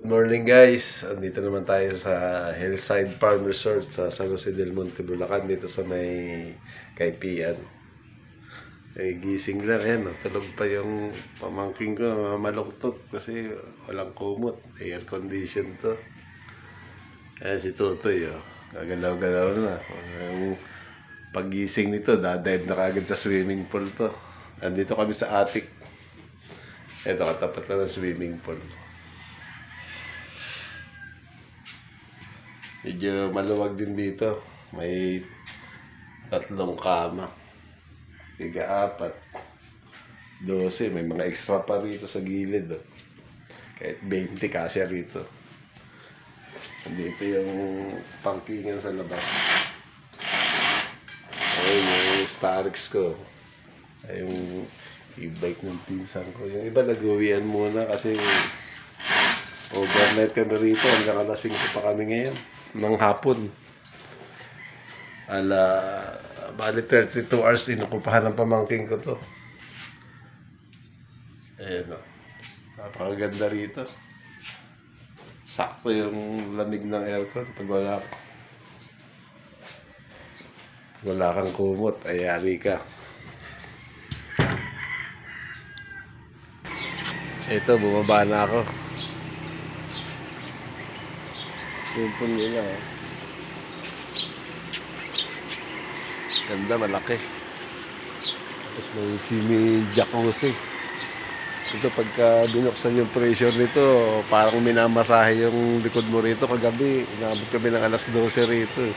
Good morning guys, andito naman tayo sa Hillside Farm Resort sa San Jose del Monte, Bulacan, dito sa may Kaipian. Gising lang yan, tulog pa yung pamangking ko, malungtot kasi walang kumot, air condition to. Ayan si Tutoy, gagalaw-galaw na. Yung paggising nito, dadive na kagad sa swimming pool to. Andito kami sa attic. Ito, katapat na ng swimming pool. Medyo maluwag din dito. May 3 kama. 4, 12. May mga extra pa rito sa gilid. Kahit 20 kasya rito. Dito yung pangkingan sa labas. Ayun yung Starix ko. Ay yung e-bike ng pinsan ko. Yung iba nag-uwian muna kasi overnight kami rito. Hanggang alas 5 pa kami ngayon ng hapon. Bali 32 hours inukupahan ng pamangking ko to. Ayan o. Napakaganda rito. Sakto yung lamig ng aircon pag wala kang kumot, ayari ka. Ito, bumaba na ako. Yung pool nila, ganda, malaki. Tapos may semi-jacuzzi. Ito, pagka binuksan yung pressure nito, parang minamasahe yung likod mo rito. Kagabi, inabot kami ng alas 12 rito.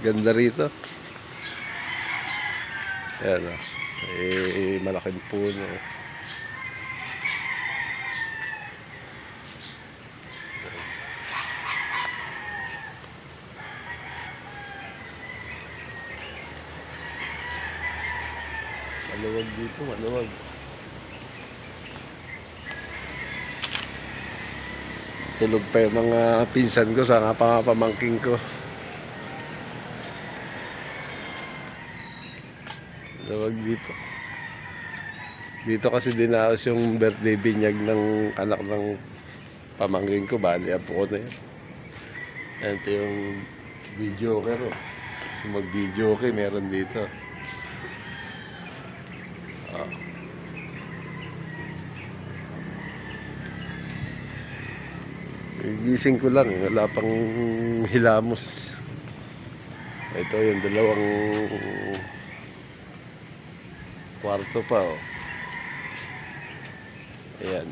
Ganda rito. Ayan o. Malaking puno. Maluwag dito, maluwag. Tulog pa yung mga pinsan ko sa pamangking ko. Maluwag dito. Dito kasi dinaos yung birthday binyag ng anak ng pamangking ko. Bali, apo ko na yun. Ito yung video ko. So mag-video okay, meron dito. Gising ko lang, wala pang hilamos. Ito yung 2 kwarto pa. Ayan,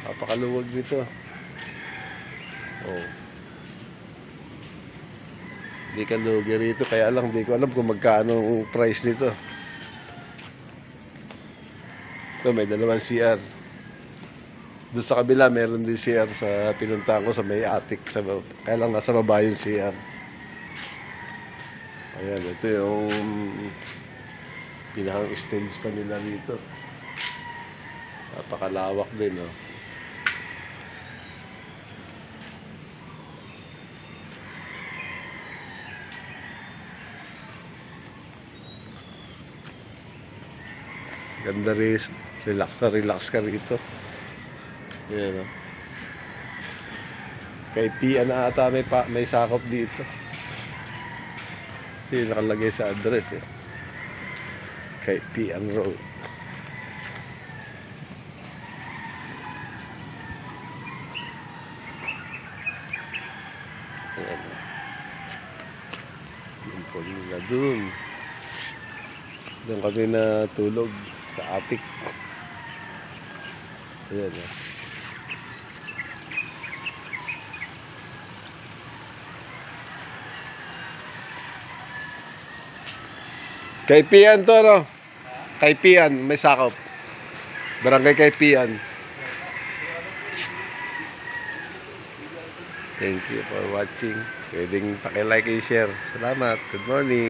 napakaluwag nito. Hindi ka lugi rito, kaya lang hindi ko alam kung magkano ang price nito. Ito, may 2 CR. Doon sa kabila, meron din CR sa pinuntahan ko sa may attic. Kaya lang nasa baba yung CR. Ayan, ito yung pinakang stage pa nila dito. Napakalawak din, no? Ganda rin. Relax na relax ka rito. Ayan, no? Kaipian na ata may sakop dito. Kasi nakalagay sa address, Kaipian Road. Ayan, yung pool nila dun. Doon kami na tulog sa attic. Ayan, Kaipian to, no? Kaipian, may sakop. Barangay Kaipian. Thank you for watching. Pwedeng paki-like and share. Salamat. Good morning.